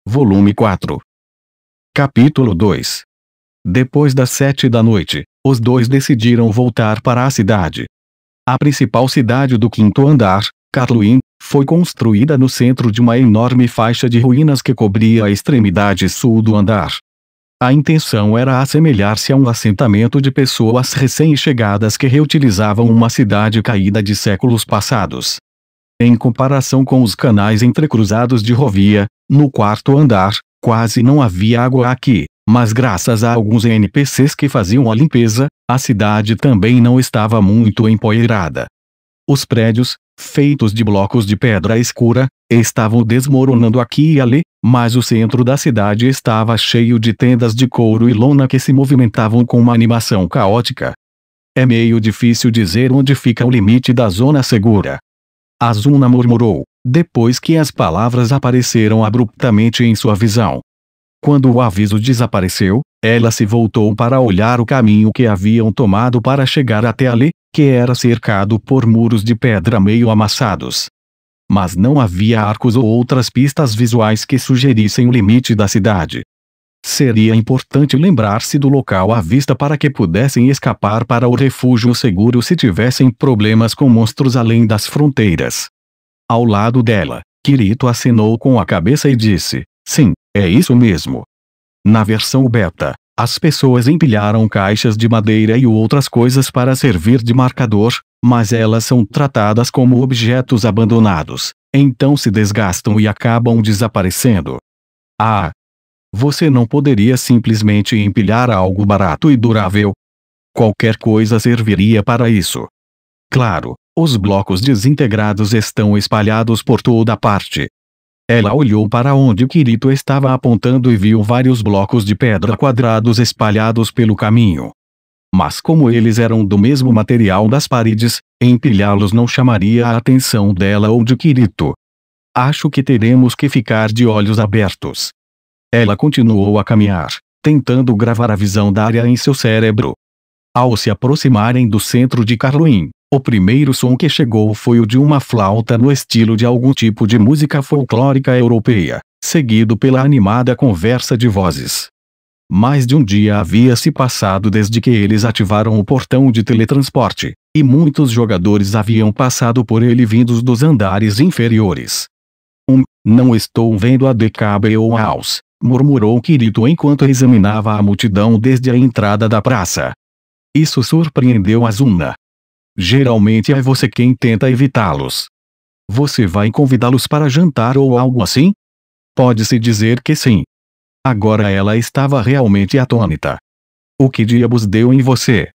Volume 4. Capítulo 2. Depois das 7 da noite, os dois decidiram voltar para a cidade. A principal cidade do quinto andar, Carluin, foi construída no centro de uma enorme faixa de ruínas que cobria a extremidade sul do andar. A intenção era assemelhar-se a um assentamento de pessoas recém-chegadas que reutilizavam uma cidade caída de séculos passados. Em comparação com os canais entrecruzados de Rovia, no quarto andar, quase não havia água aqui, mas graças a alguns NPCs que faziam a limpeza, a cidade também não estava muito empoeirada. Os prédios, feitos de blocos de pedra escura, estavam desmoronando aqui e ali, mas o centro da cidade estava cheio de tendas de couro e lona que se movimentavam com uma animação caótica. É meio difícil dizer onde fica o limite da zona segura. Azuna murmurou, depois que as palavras apareceram abruptamente em sua visão. Quando o aviso desapareceu, ela se voltou para olhar o caminho que haviam tomado para chegar até ali, que era cercado por muros de pedra meio amassados. Mas não havia arcos ou outras pistas visuais que sugerissem o limite da cidade. Seria importante lembrar-se do local à vista para que pudessem escapar para o refúgio seguro se tivessem problemas com monstros além das fronteiras. Ao lado dela, Kirito acenou com a cabeça e disse, sim, é isso mesmo. Na versão beta, as pessoas empilharam caixas de madeira e outras coisas para servir de marcador, mas elas são tratadas como objetos abandonados, então se desgastam e acabam desaparecendo. Ah! Você não poderia simplesmente empilhar algo barato e durável? Qualquer coisa serviria para isso. Claro, os blocos desintegrados estão espalhados por toda parte. Ela olhou para onde Kirito estava apontando e viu vários blocos de pedra quadrados espalhados pelo caminho. Mas como eles eram do mesmo material das paredes, empilhá-los não chamaria a atenção dela ou de Kirito. Acho que teremos que ficar de olhos abertos. Ela continuou a caminhar, tentando gravar a visão da área em seu cérebro. Ao se aproximarem do centro de Carluin, o primeiro som que chegou foi o de uma flauta no estilo de algum tipo de música folclórica europeia, seguido pela animada conversa de vozes. Mais de um dia havia se passado desde que eles ativaram o portão de teletransporte, e muitos jogadores haviam passado por ele vindos dos andares inferiores. Não estou vendo a DKB ou House, murmurou Kirito enquanto examinava a multidão desde a entrada da praça. Isso surpreendeu Azuna. Geralmente é você quem tenta evitá-los. Você vai convidá-los para jantar ou algo assim? Pode-se dizer que sim. Agora ela estava realmente atônita. O que diabos deu em você?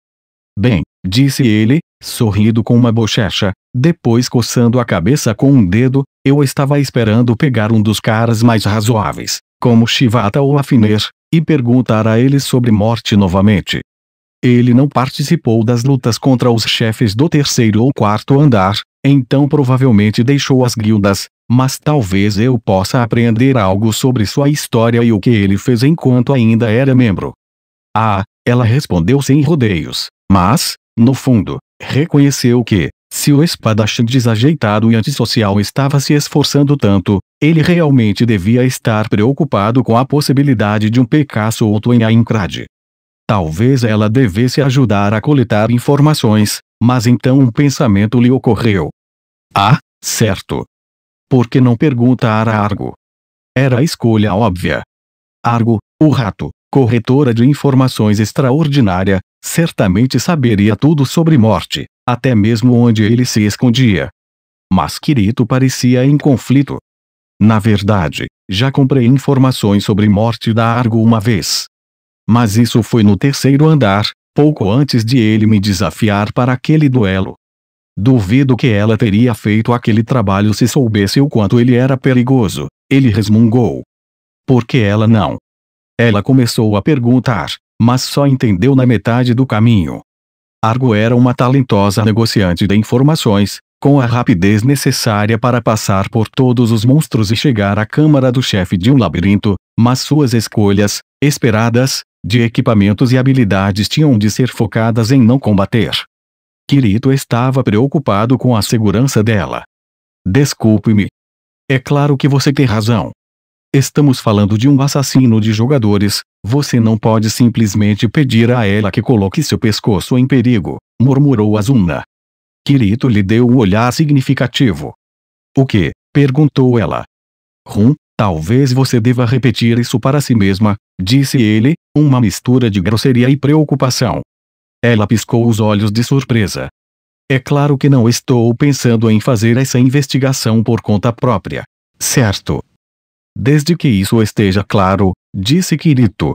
Bem, disse ele, sorrindo com uma bochecha, depois coçando a cabeça com um dedo, eu estava esperando pegar um dos caras mais razoáveis, como Shivata ou Afiner, e perguntar a eles sobre morte novamente. Ele não participou das lutas contra os chefes do terceiro ou quarto andar, então provavelmente deixou as guildas, mas talvez eu possa aprender algo sobre sua história e o que ele fez enquanto ainda era membro. Ah, ela respondeu sem rodeios, mas, no fundo, reconheceu que, se o espadachim desajeitado e antissocial estava se esforçando tanto, ele realmente devia estar preocupado com a possibilidade de um PK solto em Aincrad. Talvez ela devesse ajudar a coletar informações, mas então um pensamento lhe ocorreu. Ah, certo. Por que não perguntar a Argo? Era a escolha óbvia. Argo, o rato, corretora de informações extraordinária, certamente saberia tudo sobre morte, até mesmo onde ele se escondia. Mas Kirito parecia em conflito. Na verdade, já comprei informações sobre morte da Argo uma vez. Mas isso foi no terceiro andar, pouco antes de ele me desafiar para aquele duelo. Duvido que ela teria feito aquele trabalho se soubesse o quanto ele era perigoso, ele resmungou. Por que ela não? Ela começou a perguntar, mas só entendeu na metade do caminho. Argo era uma talentosa negociante de informações, com a rapidez necessária para passar por todos os monstros e chegar à câmara do chefe de um labirinto, mas suas escolhas, esperadas, de equipamentos e habilidades tinham de ser focadas em não combater. Kirito estava preocupado com a segurança dela. Desculpe-me. É claro que você tem razão. Estamos falando de um assassino de jogadores, você não pode simplesmente pedir a ela que coloque seu pescoço em perigo, murmurou Asuna. Kirito lhe deu um olhar significativo. O que? Perguntou ela. Talvez você deva repetir isso para si mesma, disse ele, uma mistura de grosseria e preocupação. Ela piscou os olhos de surpresa. É claro que não estou pensando em fazer essa investigação por conta própria. Certo. Desde que isso esteja claro, disse Kirito.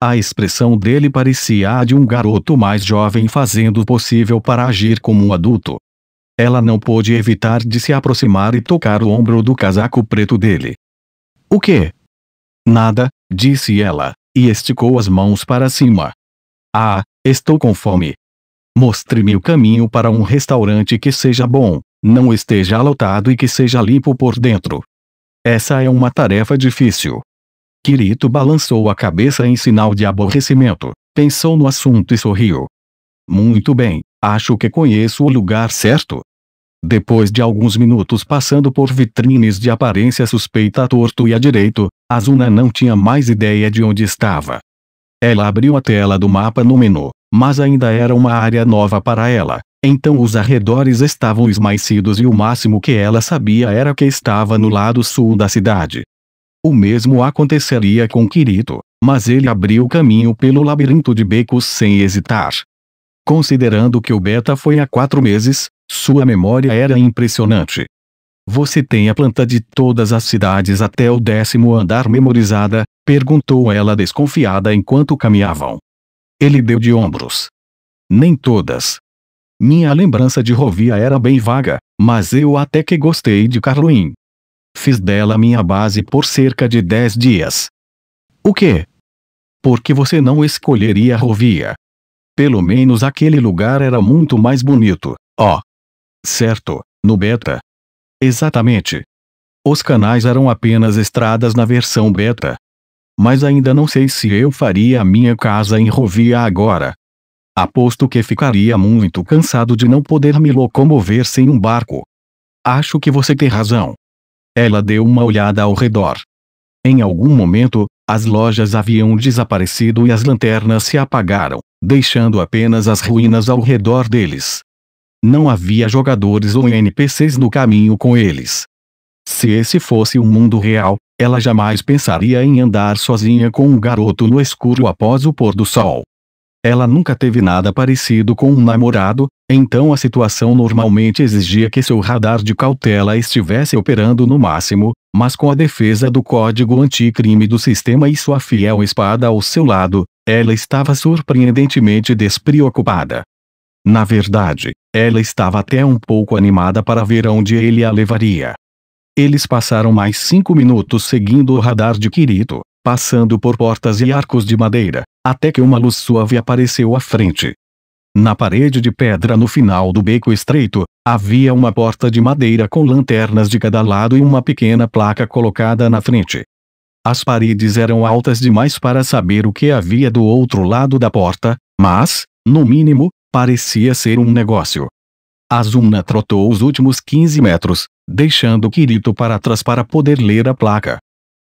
A expressão dele parecia a de um garoto mais jovem fazendo o possível para agir como um adulto. Ela não pôde evitar de se aproximar e tocar o ombro do casaco preto dele. O quê? Nada, disse ela, e esticou as mãos para cima. Ah, estou com fome. Mostre-me o caminho para um restaurante que seja bom, não esteja lotado e que seja limpo por dentro. Essa é uma tarefa difícil. Kirito balançou a cabeça em sinal de aborrecimento, pensou no assunto e sorriu. Muito bem, acho que conheço o lugar certo. Depois de alguns minutos passando por vitrines de aparência suspeita à torto e à direito, Asuna não tinha mais ideia de onde estava. Ela abriu a tela do mapa no menu, mas ainda era uma área nova para ela, então os arredores estavam esmaecidos e o máximo que ela sabia era que estava no lado sul da cidade. O mesmo aconteceria com Kirito, mas ele abriu caminho pelo labirinto de becos sem hesitar. Considerando que o beta foi há 4 meses, sua memória era impressionante. Você tem a planta de todas as cidades até o 10º andar memorizada? Perguntou ela desconfiada enquanto caminhavam. Ele deu de ombros. Nem todas. Minha lembrança de Rovia era bem vaga, mas eu até que gostei de Carluim. Fiz dela minha base por cerca de 10 dias. O quê? Por que você não escolheria Rovia? Pelo menos aquele lugar era muito mais bonito. Certo, no beta. Exatamente. Os canais eram apenas estradas na versão beta. Mas ainda não sei se eu faria a minha casa em Rovia agora. Aposto que ficaria muito cansado de não poder me locomover sem um barco. Acho que você tem razão. Ela deu uma olhada ao redor. Em algum momento, as lojas haviam desaparecido e as lanternas se apagaram, deixando apenas as ruínas ao redor deles. Não havia jogadores ou NPCs no caminho com eles. Se esse fosse um mundo real, ela jamais pensaria em andar sozinha com um garoto no escuro após o pôr do sol. Ela nunca teve nada parecido com um namorado, então a situação normalmente exigia que seu radar de cautela estivesse operando no máximo, mas com a defesa do código anticrime do sistema e sua fiel espada ao seu lado, ela estava surpreendentemente despreocupada. Na verdade, ela estava até um pouco animada para ver aonde ele a levaria. Eles passaram mais 5 minutos seguindo o radar de Kirito, passando por portas e arcos de madeira, até que uma luz suave apareceu à frente. Na parede de pedra no final do beco estreito, havia uma porta de madeira com lanternas de cada lado e uma pequena placa colocada na frente. As paredes eram altas demais para saber o que havia do outro lado da porta, mas, no mínimo, parecia ser um negócio. Asuna trotou os últimos 15 metros, deixando Kirito para trás para poder ler a placa.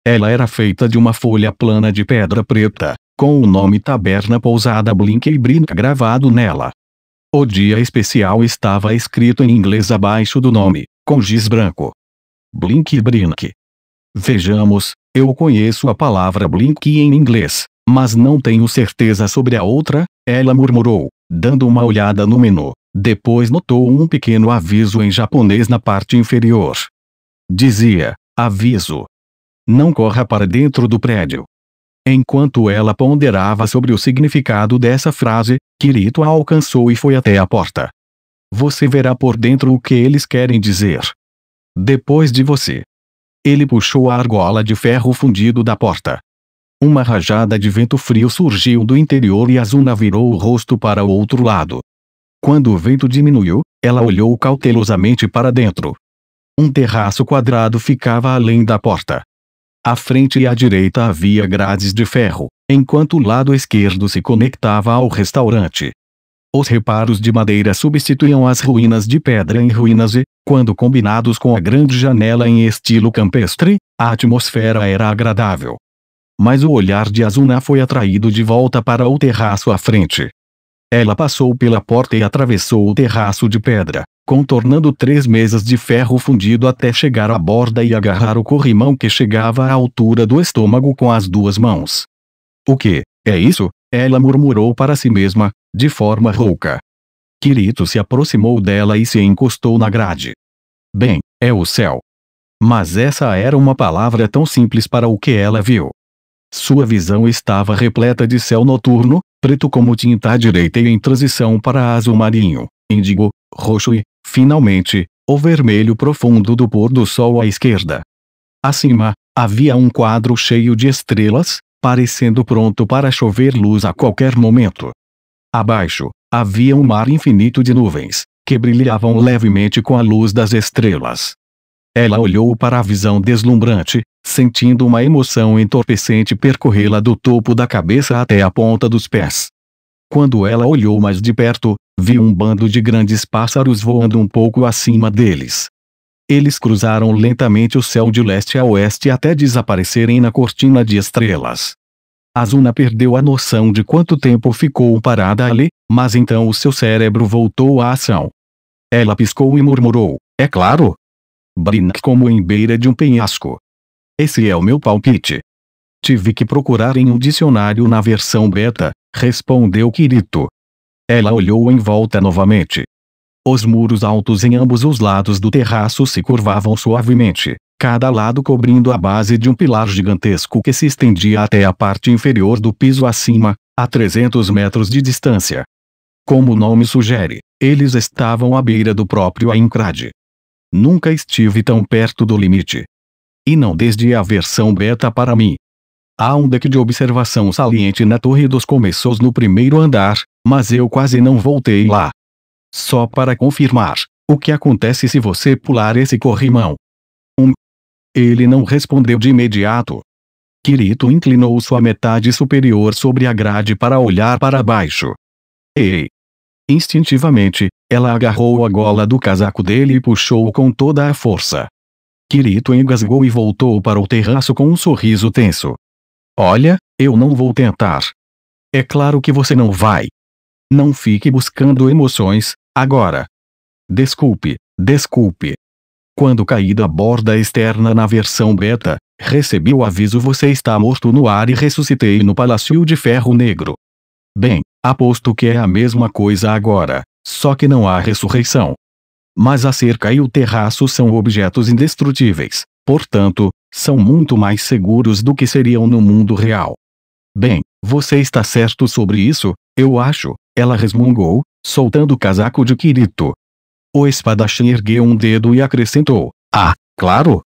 Ela era feita de uma folha plana de pedra preta, com o nome Taberna Pousada Blink e Brinca gravado nela. O dia especial estava escrito em inglês abaixo do nome, com giz branco. Blink e Brink. Vejamos, eu conheço a palavra Blink em inglês, mas não tenho certeza sobre a outra, ela murmurou, dando uma olhada no menu. Depois notou um pequeno aviso em japonês na parte inferior. Dizia, aviso. Não corra para dentro do prédio. Enquanto ela ponderava sobre o significado dessa frase, Kirito a alcançou e foi até a porta. Você verá por dentro o que eles querem dizer. Depois de você. Ele puxou a argola de ferro fundido da porta. Uma rajada de vento frio surgiu do interior e Asuna virou o rosto para o outro lado. Quando o vento diminuiu, ela olhou cautelosamente para dentro. Um terraço quadrado ficava além da porta. À frente e à direita havia grades de ferro, enquanto o lado esquerdo se conectava ao restaurante. Os reparos de madeira substituíam as ruínas de pedra em ruínas e, quando combinados com a grande janela em estilo campestre, A atmosfera era agradável. Mas o olhar de Azuna foi atraído de volta para o terraço à frente. Ela passou pela porta e atravessou o terraço de pedra, contornando 3 mesas de ferro fundido até chegar à borda e agarrar o corrimão que chegava à altura do estômago com as 2 mãos. O que é isso? Ela murmurou para si mesma, de forma rouca. Kirito se aproximou dela e se encostou na grade. Bem, é o céu. Mas essa era uma palavra tão simples para o que ela viu. Sua visão estava repleta de céu noturno, preto como tinta à direita e em transição para azul marinho, índigo, roxo e, finalmente, o vermelho profundo do pôr do sol à esquerda. Acima, havia um quadro cheio de estrelas, parecendo pronto para chover luz a qualquer momento. Abaixo, havia um mar infinito de nuvens, que brilhavam levemente com a luz das estrelas. Ela olhou para a visão deslumbrante, sentindo uma emoção entorpecente percorrê-la do topo da cabeça até a ponta dos pés. Quando ela olhou mais de perto, viu um bando de grandes pássaros voando um pouco acima deles. Eles cruzaram lentamente o céu de leste a oeste até desaparecerem na cortina de estrelas. Azuna perdeu a noção de quanto tempo ficou parada ali, mas então o seu cérebro voltou à ação. Ela piscou e murmurou, é claro! Brinque como em beira de um penhasco. Esse é o meu palpite. Tive que procurar em um dicionário na versão beta, respondeu Kirito. Ela olhou em volta novamente. Os muros altos em ambos os lados do terraço se curvavam suavemente, cada lado cobrindo a base de um pilar gigantesco que se estendia até a parte inferior do piso acima, a 300 metros de distância. Como o nome sugere, eles estavam à beira do próprio Aincrad. Nunca estive tão perto do limite. E não desde a versão beta para mim. Há um deck de observação saliente na Torre dos Começos no primeiro andar, mas eu quase não voltei lá. Só para confirmar, o que acontece se você pular esse corrimão? Ele não respondeu de imediato. Kirito inclinou sua metade superior sobre a grade para olhar para baixo. Ei! Instintivamente, ela agarrou a gola do casaco dele e puxou-o com toda a força. Kirito engasgou e voltou para o terraço com um sorriso tenso. Olha, eu não vou tentar. É claro que você não vai. Não fique buscando emoções, agora. Desculpe. Quando caí da borda externa na versão beta, recebi o aviso você está morto no ar e ressuscitei no Palácio de Ferro Negro. Bem, aposto que é a mesma coisa agora, só que não há ressurreição. Mas a cerca e o terraço são objetos indestrutíveis, portanto, são muito mais seguros do que seriam no mundo real. Bem, você está certo sobre isso, eu acho, ela resmungou, soltando o casaco de Kirito. O espadachim ergueu um dedo e acrescentou, claro!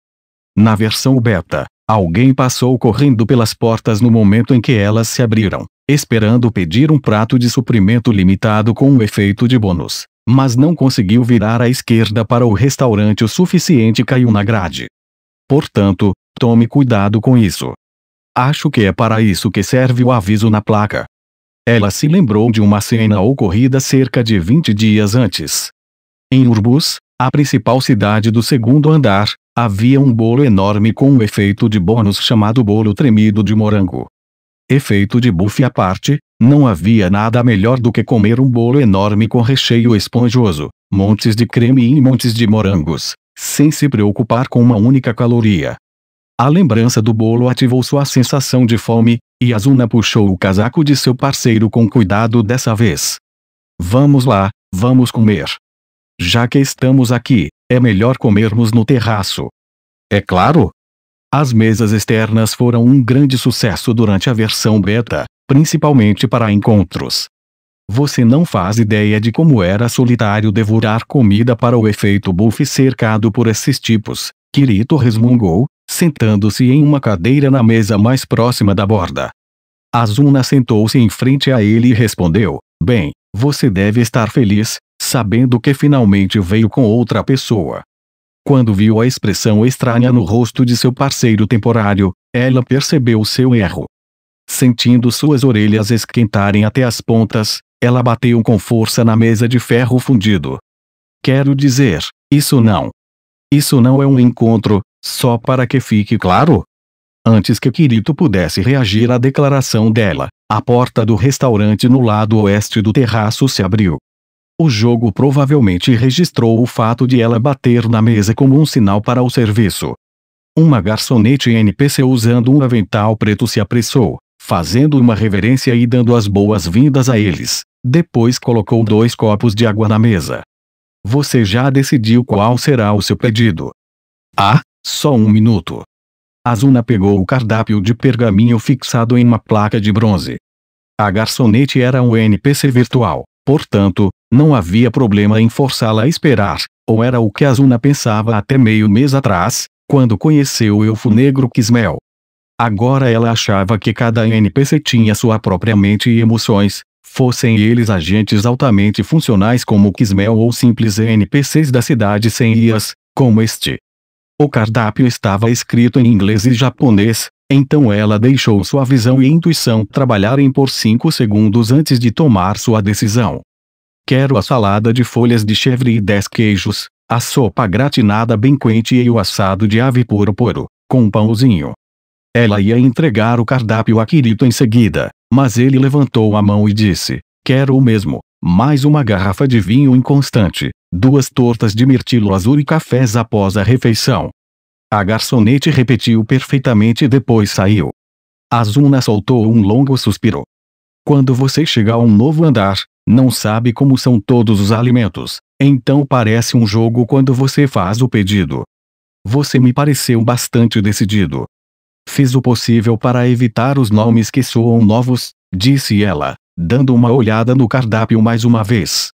Na versão beta, alguém passou correndo pelas portas no momento em que elas se abriram, esperando pedir um prato de suprimento limitado com um efeito de bônus, mas não conseguiu virar à esquerda para o restaurante o suficiente e caiu na grade. Portanto, tome cuidado com isso. Acho que é para isso que serve o aviso na placa. Ela se lembrou de uma cena ocorrida cerca de 20 dias antes. Em Urbus, a principal cidade do segundo andar, havia um bolo enorme com um efeito de bônus chamado bolo tremido de morango. Efeito de buff à parte, não havia nada melhor do que comer um bolo enorme com recheio esponjoso, montes de creme e montes de morangos, sem se preocupar com uma única caloria. A lembrança do bolo ativou sua sensação de fome, e Azuna puxou o casaco de seu parceiro com cuidado dessa vez. Vamos lá, vamos comer. Já que estamos aqui, é melhor comermos no terraço. É claro! As mesas externas foram um grande sucesso durante a versão beta, principalmente para encontros. Você não faz ideia de como era solitário devorar comida para o efeito buff cercado por esses tipos, Kirito resmungou, sentando-se em uma cadeira na mesa mais próxima da borda. Azuna sentou-se em frente a ele e respondeu, bem, você deve estar feliz, sabendo que finalmente veio com outra pessoa. Quando viu a expressão estranha no rosto de seu parceiro temporário, ela percebeu seu erro. Sentindo suas orelhas esquentarem até as pontas, ela bateu com força na mesa de ferro fundido. Quero dizer, isso não é um encontro, Só para que fique claro. Antes que Kirito pudesse reagir à declaração dela, a porta do restaurante no lado oeste do terraço se abriu. O jogo provavelmente registrou o fato de ela bater na mesa como um sinal para o serviço. Uma garçonete NPC usando um avental preto se apressou, fazendo uma reverência e dando as boas-vindas a eles. Depois colocou 2 copos de água na mesa. Você já decidiu qual será o seu pedido? Ah, só um minuto. Asuna pegou o cardápio de pergaminho fixado em uma placa de bronze. A garçonete era um NPC virtual, portanto, não havia problema em forçá-la a esperar, ou era o que Asuna pensava até meio mês atrás, quando conheceu o elfo negro Kismel. Agora ela achava que cada NPC tinha sua própria mente e emoções, fossem eles agentes altamente funcionais como Kismel ou simples NPCs da cidade sem IAs, como este. O cardápio estava escrito em inglês e japonês, então ela deixou sua visão e intuição trabalharem por 5 segundos antes de tomar sua decisão. Quero a salada de folhas de chèvre e 10 queijos, a sopa gratinada bem quente e o assado de ave puro, com um pãozinho. Ela ia entregar o cardápio a Kirito em seguida, mas ele levantou a mão e disse, quero o mesmo, mais uma garrafa de vinho inconstante, 2 tortas de mirtilo azul e cafés após a refeição. A garçonete repetiu perfeitamente e depois saiu. Asuna soltou um longo suspiro. Quando você chega a um novo andar, não sabe como são todos os alimentos, então parece um jogo quando você faz o pedido. Você me pareceu bastante decidido. Fiz o possível para evitar os nomes que soam novos, disse ela, dando uma olhada no cardápio mais uma vez.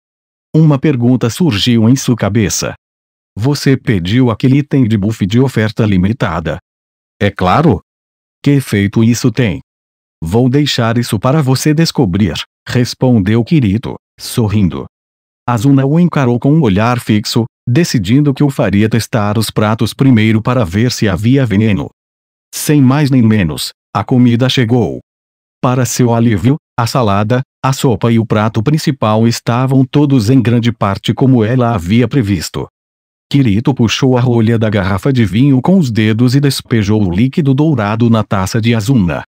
Uma pergunta surgiu em sua cabeça. Você pediu aquele item de buff de oferta limitada? É claro. Que efeito isso tem? Vou deixar isso para você descobrir, respondeu Kirito, sorrindo. Asuna o encarou com um olhar fixo, decidindo que o faria testar os pratos primeiro para ver se havia veneno. Sem mais nem menos, a comida chegou. Para seu alívio, a salada, a sopa e o prato principal estavam todos em grande parte como ela havia previsto. Kirito puxou a rolha da garrafa de vinho com os dedos e despejou o líquido dourado na taça de Asuna.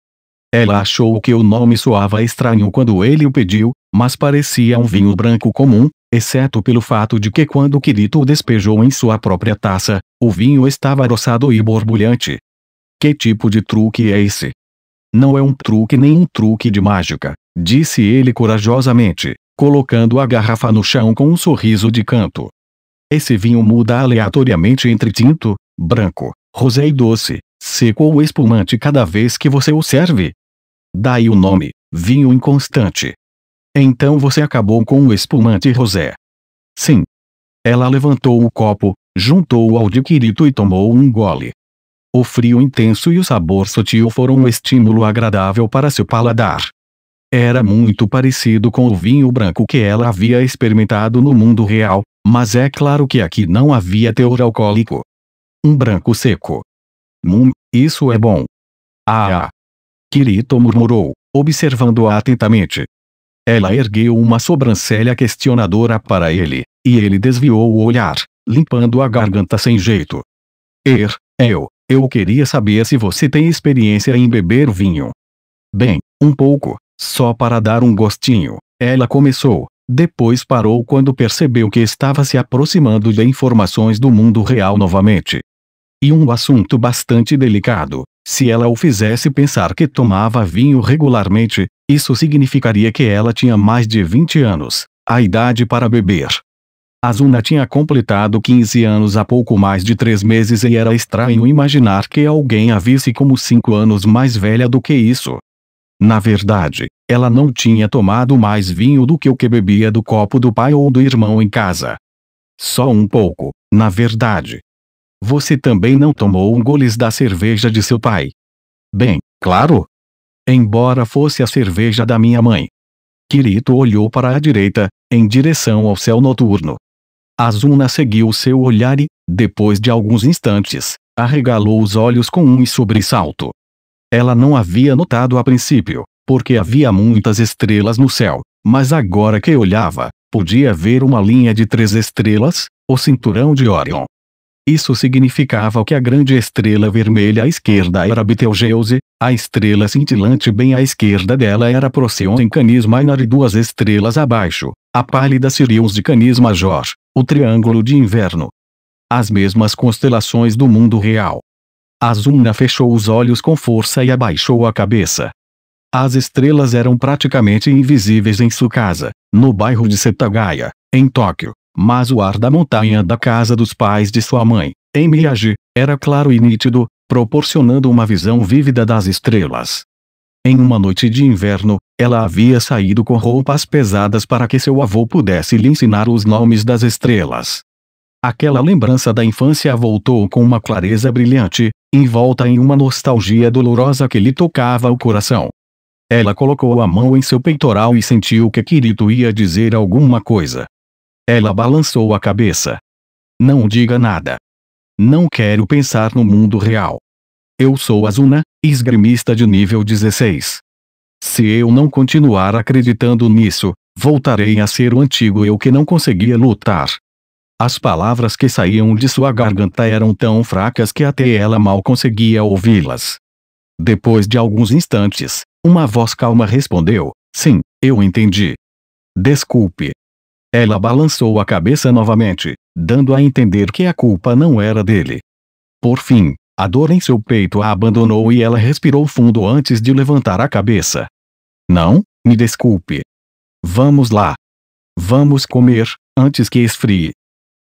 Ela achou que o nome soava estranho quando ele o pediu, mas parecia um vinho branco comum, exceto pelo fato de que quando Kirito o despejou em sua própria taça, o vinho estava adoçado e borbulhante. Que tipo de truque é esse? Não é um truque nem um truque de mágica, disse ele corajosamente, colocando a garrafa no chão com um sorriso de canto. Esse vinho muda aleatoriamente entre tinto, branco, rosé e doce, seco ou espumante cada vez que você o serve. Daí o nome, vinho inconstante. Então você acabou com o espumante rosé. Sim. Ela levantou o copo, juntou-o ao de Kirito e tomou um gole. O frio intenso e o sabor sutil foram um estímulo agradável para seu paladar. Era muito parecido com o vinho branco que ela havia experimentado no mundo real, mas é claro que aqui não havia teor alcoólico. Um branco seco. Isso é bom. Ah! Kirito murmurou, observando-a atentamente. Ela ergueu uma sobrancelha questionadora para ele, e ele desviou o olhar, limpando a garganta sem jeito. Eu queria saber se você tem experiência em beber vinho. Bem, um pouco, só para dar um gostinho, ela começou, depois parou quando percebeu que estava se aproximando de informações do mundo real novamente. E um assunto bastante delicado, se ela o fizesse pensar que tomava vinho regularmente, isso significaria que ela tinha mais de 20 anos, a idade para beber. Asuna tinha completado 15 anos há pouco mais de 3 meses e era estranho imaginar que alguém a visse como 5 anos mais velha do que isso. Na verdade, ela não tinha tomado mais vinho do que o que bebia do copo do pai ou do irmão em casa. Só um pouco, na verdade. Você também não tomou goles da cerveja de seu pai? Bem, claro. Embora fosse a cerveja da minha mãe. Kirito olhou para a direita, em direção ao céu noturno. Asuna seguiu seu olhar e, depois de alguns instantes, arregalou os olhos com um sobressalto. Ela não havia notado a princípio, porque havia muitas estrelas no céu, mas agora que olhava, podia ver uma linha de 3 estrelas, o cinturão de Orion. Isso significava que a grande estrela vermelha à esquerda era Betelgeuse, a estrela cintilante bem à esquerda dela era Procyon em Canis Minor e 2 estrelas abaixo, a pálida Sirius de Canis Major, o Triângulo de Inverno. As mesmas constelações do mundo real. Asuna fechou os olhos com força e abaixou a cabeça. As estrelas eram praticamente invisíveis em sua casa, no bairro de Setagaya, em Tóquio, mas o ar da montanha da casa dos pais de sua mãe, em Miyagi, era claro e nítido, proporcionando uma visão vívida das estrelas. Em uma noite de inverno, ela havia saído com roupas pesadas para que seu avô pudesse lhe ensinar os nomes das estrelas. Aquela lembrança da infância voltou com uma clareza brilhante, envolta em uma nostalgia dolorosa que lhe tocava o coração. Ela colocou a mão em seu peitoral e sentiu que Kirito ia dizer alguma coisa. Ela balançou a cabeça. Não diga nada. Não quero pensar no mundo real. Eu sou Asuna, esgrimista de nível 16. Se eu não continuar acreditando nisso, voltarei a ser o antigo eu que não conseguia lutar. As palavras que saíam de sua garganta eram tão fracas que até ela mal conseguia ouvi-las. Depois de alguns instantes, uma voz calma respondeu: sim, eu entendi. Desculpe. Ela balançou a cabeça novamente, dando a entender que a culpa não era dele. Por fim, a dor em seu peito a abandonou e ela respirou fundo antes de levantar a cabeça. Não, me desculpe. Vamos lá. Vamos comer, antes que esfrie.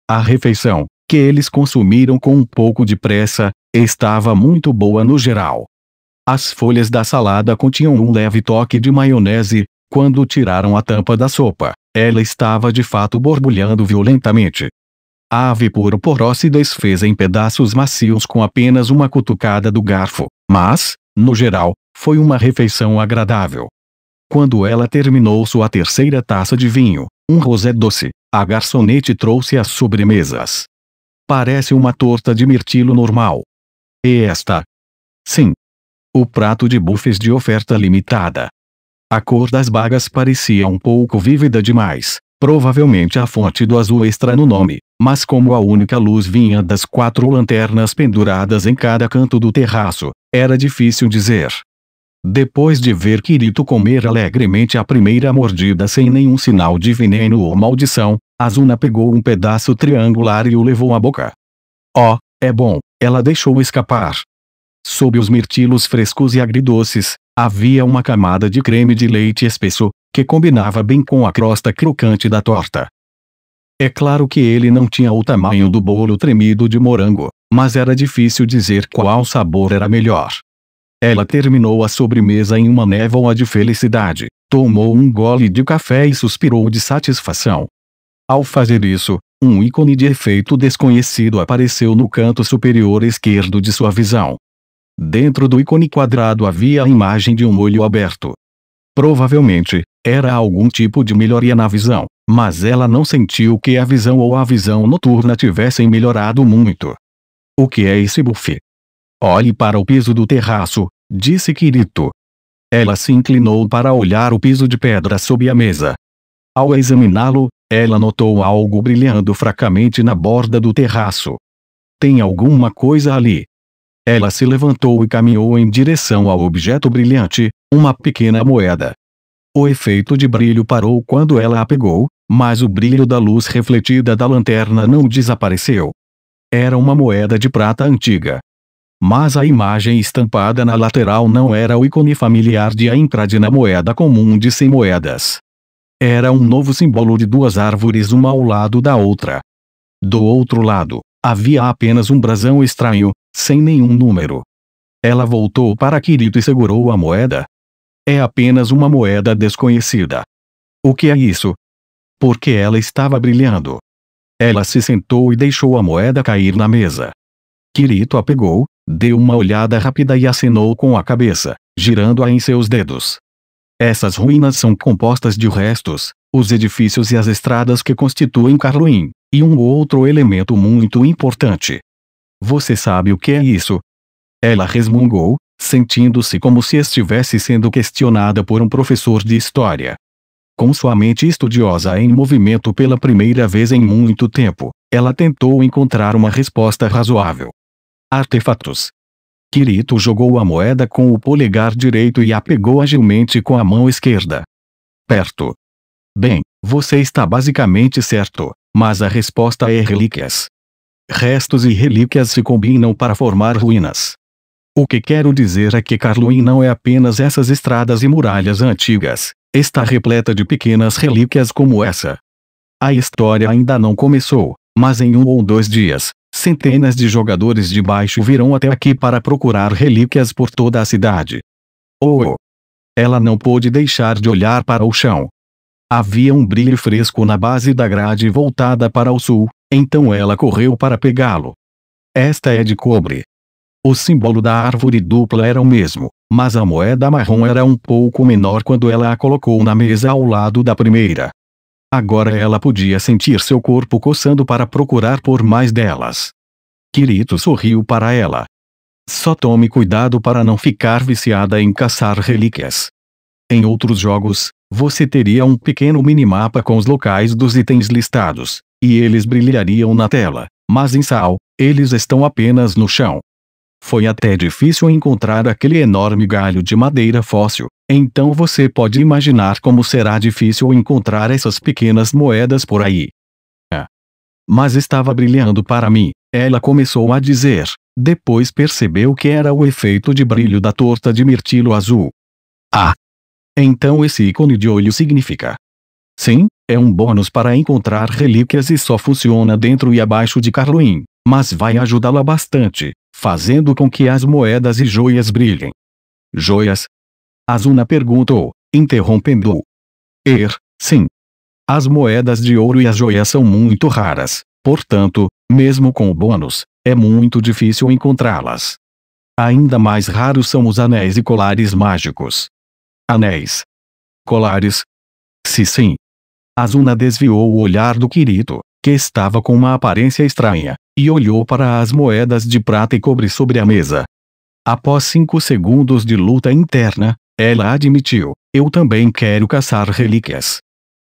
A refeição, que eles consumiram com um pouco de pressa, estava muito boa no geral. As folhas da salada continham um leve toque de maionese. Quando tiraram a tampa da sopa, ela estava de fato borbulhando violentamente. A vapor se desfez em pedaços macios com apenas uma cutucada do garfo, mas, no geral, foi uma refeição agradável. Quando ela terminou sua terceira taça de vinho, um rosé doce, a garçonete trouxe as sobremesas. Parece uma torta de mirtilo normal. E esta? Sim. O prato de buffets de oferta limitada. A cor das bagas parecia um pouco vívida demais, provavelmente a fonte do azul extra no nome, mas como a única luz vinha das 4 lanternas penduradas em cada canto do terraço, era difícil dizer. Depois de ver Kirito comer alegremente a primeira mordida sem nenhum sinal de veneno ou maldição, Asuna pegou um pedaço triangular e o levou à boca. Oh, é bom, ela deixou escapar. Sob os mirtilos frescos e agridoces, havia uma camada de creme de leite espesso, que combinava bem com a crosta crocante da torta. É claro que ele não tinha o tamanho do bolo tremido de morango, mas era difícil dizer qual sabor era melhor. Ela terminou a sobremesa em uma névoa de felicidade, tomou um gole de café e suspirou de satisfação. Ao fazer isso, um ícone de efeito desconhecido apareceu no canto superior esquerdo de sua visão. Dentro do ícone quadrado havia a imagem de um olho aberto. Provavelmente, era algum tipo de melhoria na visão, mas ela não sentiu que a visão ou a visão noturna tivessem melhorado muito. O que é esse buffet? Olhe para o piso do terraço, disse Kirito. Ela se inclinou para olhar o piso de pedra sob a mesa. Ao examiná-lo, ela notou algo brilhando fracamente na borda do terraço. Tem alguma coisa ali. Ela se levantou e caminhou em direção ao objeto brilhante, uma pequena moeda. O efeito de brilho parou quando ela a pegou, mas o brilho da luz refletida da lanterna não desapareceu. Era uma moeda de prata antiga. Mas a imagem estampada na lateral não era o ícone familiar de Aincrad na moeda comum de 100 moedas. Era um novo símbolo de 2 árvores uma ao lado da outra. Do outro lado, havia apenas um brasão estranho, sem nenhum número. Ela voltou para Kirito e segurou a moeda. É apenas uma moeda desconhecida. O que é isso? Porque ela estava brilhando. Ela se sentou e deixou a moeda cair na mesa. Kirito a pegou, deu uma olhada rápida e acenou com a cabeça, girando-a em seus dedos. Essas ruínas são compostas de restos, os edifícios e as estradas que constituem Carluim, e um outro elemento muito importante. Você sabe o que é isso? Ela resmungou, sentindo-se como se estivesse sendo questionada por um professor de história. Com sua mente estudiosa em movimento pela primeira vez em muito tempo, ela tentou encontrar uma resposta razoável. Artefatos. Kirito jogou a moeda com o polegar direito e a pegou agilmente com a mão esquerda. Perto. Bem, você está basicamente certo, mas a resposta é relíquias. Restos e relíquias se combinam para formar ruínas. O que quero dizer é que Carluin não é apenas essas estradas e muralhas antigas, está repleta de pequenas relíquias como essa. A história ainda não começou, mas em 1 ou 2 dias, centenas de jogadores de baixo virão até aqui para procurar relíquias por toda a cidade. Oh! Ela não pôde deixar de olhar para o chão. Havia um brilho fresco na base da grade voltada para o sul, então ela correu para pegá-lo. Esta é de cobre. O símbolo da árvore dupla era o mesmo, mas a moeda marrom era um pouco menor quando ela a colocou na mesa ao lado da primeira. Agora ela podia sentir seu corpo coçando para procurar por mais delas. Kirito sorriu para ela. Só tome cuidado para não ficar viciada em caçar relíquias. Em outros jogos, você teria um pequeno minimapa com os locais dos itens listados, e eles brilhariam na tela, mas em Sao, eles estão apenas no chão. Foi até difícil encontrar aquele enorme galho de madeira fóssil, então você pode imaginar como será difícil encontrar essas pequenas moedas por aí. Mas estava brilhando para mim, ela começou a dizer, depois percebeu que era o efeito de brilho da torta de mirtilo azul. Ah! Então esse ícone de olho significa. Sim, é um bônus para encontrar relíquias e só funciona dentro e abaixo de Carluin, mas vai ajudá-la bastante, fazendo com que as moedas e joias brilhem. Joias? Asuna perguntou, interrompendo-o. Sim. As moedas de ouro e as joias são muito raras, portanto, mesmo com o bônus, é muito difícil encontrá-las. Ainda mais raros são os anéis e colares mágicos. Anéis. Colares? Sim. Asuna desviou o olhar do Kirito, que estava com uma aparência estranha, e olhou para as moedas de prata e cobre sobre a mesa. Após 5 segundos de luta interna, ela admitiu, eu também quero caçar relíquias.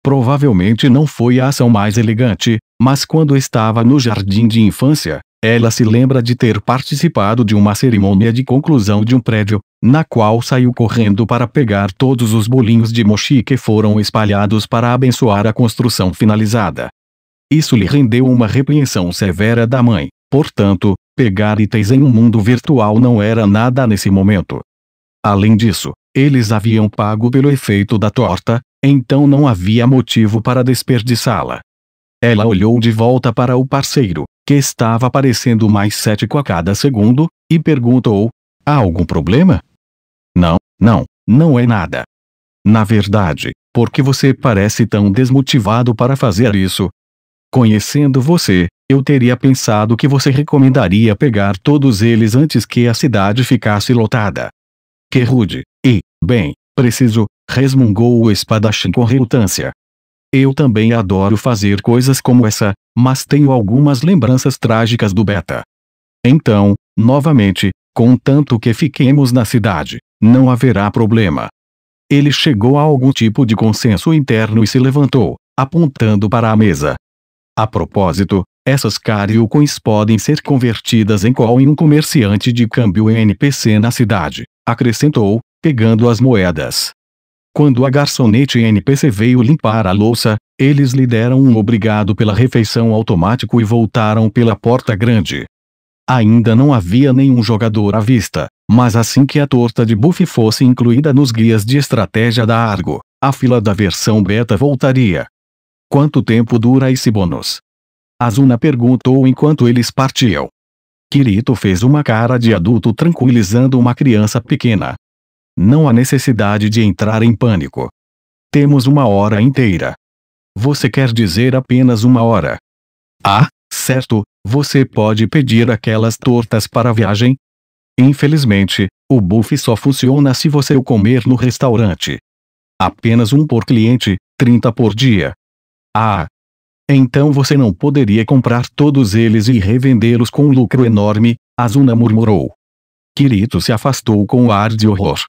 Provavelmente não foi a ação mais elegante, mas quando estava no jardim de infância, ela se lembra de ter participado de uma cerimônia de conclusão de um prédio, na qual saiu correndo para pegar todos os bolinhos de mochi que foram espalhados para abençoar a construção finalizada. Isso lhe rendeu uma repreensão severa da mãe, portanto, pegar itens em um mundo virtual não era nada nesse momento. Além disso, eles haviam pago pelo efeito da torta, então não havia motivo para desperdiçá-la. Ela olhou de volta para o parceiro, que estava parecendo mais cético a cada segundo, e perguntou, há algum problema? Não é nada. Na verdade, por que você parece tão desmotivado para fazer isso? Conhecendo você, eu teria pensado que você recomendaria pegar todos eles antes que a cidade ficasse lotada. Que rude. E, bem, preciso, resmungou o espadachim com relutância. Eu também adoro fazer coisas como essa, mas tenho algumas lembranças trágicas do Beta. Então, novamente, contanto que fiquemos na cidade, não haverá problema. Ele chegou a algum tipo de consenso interno e se levantou, apontando para a mesa. A propósito, essas Karyukons podem ser convertidas em call em um comerciante de câmbio NPC na cidade, acrescentou, pegando as moedas. Quando a garçonete NPC veio limpar a louça, eles lhe deram um obrigado pela refeição automático e voltaram pela porta grande. Ainda não havia nenhum jogador à vista, mas assim que a torta de buff fosse incluída nos guias de estratégia da Argo, a fila da versão beta voltaria. Quanto tempo dura esse bônus? Asuna perguntou enquanto eles partiam. Kirito fez uma cara de adulto tranquilizando uma criança pequena. Não há necessidade de entrar em pânico. Temos 1 hora inteira. Você quer dizer apenas 1 hora? Ah, certo, você pode pedir aquelas tortas para a viagem? Infelizmente, o buff só funciona se você o comer no restaurante. Apenas 1 por cliente, 30 por dia. Ah! Então você não poderia comprar todos eles e revendê-los com um lucro enorme, Asuna murmurou. Kirito se afastou com um ar de horror.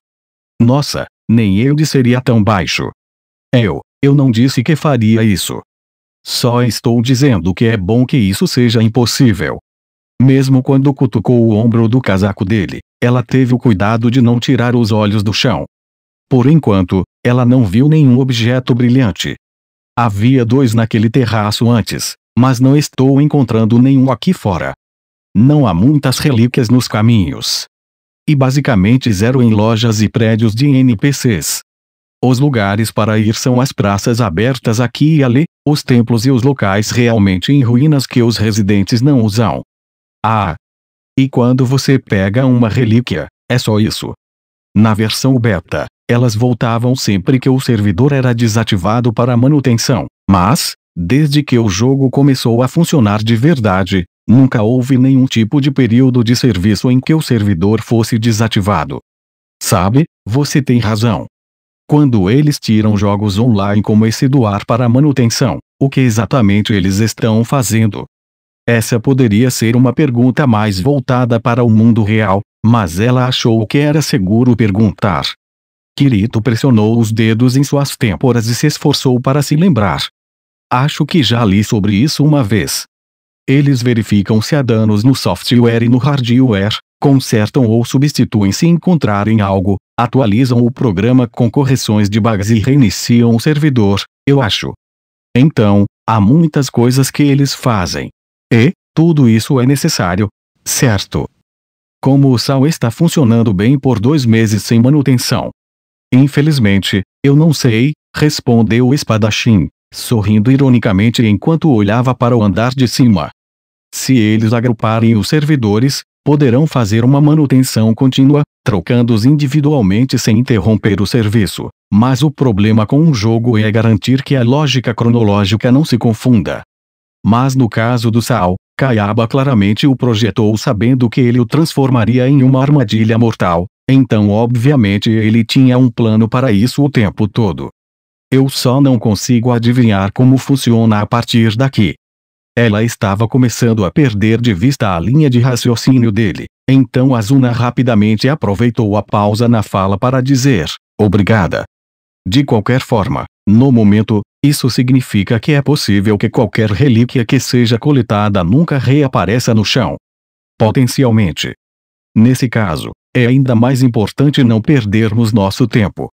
Nossa, nem eu seria tão baixo. Eu não disse que faria isso. Só estou dizendo que é bom que isso seja impossível. Mesmo quando cutucou o ombro do casaco dele, ela teve o cuidado de não tirar os olhos do chão. Por enquanto, ela não viu nenhum objeto brilhante. Havia 2 naquele terraço antes, mas não estou encontrando nenhum aqui fora. Não há muitas relíquias nos caminhos. E basicamente 0 em lojas e prédios de NPCs. Os lugares para ir são as praças abertas aqui e ali, os templos e os locais realmente em ruínas que os residentes não usam. Ah! E quando você pega uma relíquia, é só isso. Na versão beta, elas voltavam sempre que o servidor era desativado para manutenção, mas, desde que o jogo começou a funcionar de verdade, nunca houve nenhum tipo de período de serviço em que o servidor fosse desativado. Sabe, você tem razão. Quando eles tiram jogos online como esse do ar para manutenção, o que exatamente eles estão fazendo? Essa poderia ser uma pergunta mais voltada para o mundo real, mas ela achou que era seguro perguntar. Kirito pressionou os dedos em suas têmporas e se esforçou para se lembrar. Acho que já li sobre isso uma vez. Eles verificam se há danos no software e no hardware, consertam ou substituem se encontrarem algo, atualizam o programa com correções de bugs e reiniciam o servidor, eu acho. Então, há muitas coisas que eles fazem. E, tudo isso é necessário, certo? Como o SAL está funcionando bem por 2 meses sem manutenção? Infelizmente, eu não sei, respondeu o espadachim, sorrindo ironicamente enquanto olhava para o andar de cima. Se eles agruparem os servidores, poderão fazer uma manutenção contínua, trocando-os individualmente sem interromper o serviço, mas o problema com um jogo é garantir que a lógica cronológica não se confunda. Mas no caso do Sao, Kayaba claramente o projetou sabendo que ele o transformaria em uma armadilha mortal, então obviamente ele tinha um plano para isso o tempo todo. Eu só não consigo adivinhar como funciona a partir daqui. Ela estava começando a perder de vista a linha de raciocínio dele, então Asuna rapidamente aproveitou a pausa na fala para dizer, obrigada. De qualquer forma, no momento, isso significa que é possível que qualquer relíquia que seja coletada nunca reapareça no chão. Potencialmente. Nesse caso, é ainda mais importante não perdermos nosso tempo.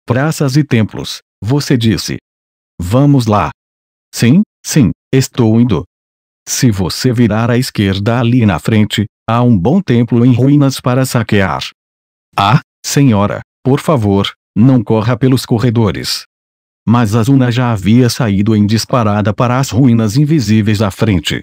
Praças e templos, você disse. Vamos lá. Sim, estou indo. Se você virar à esquerda ali na frente, há um bom templo em ruínas para saquear. Ah, senhora, por favor, não corra pelos corredores. Mas Asuna já havia saído em disparada para as ruínas invisíveis à frente.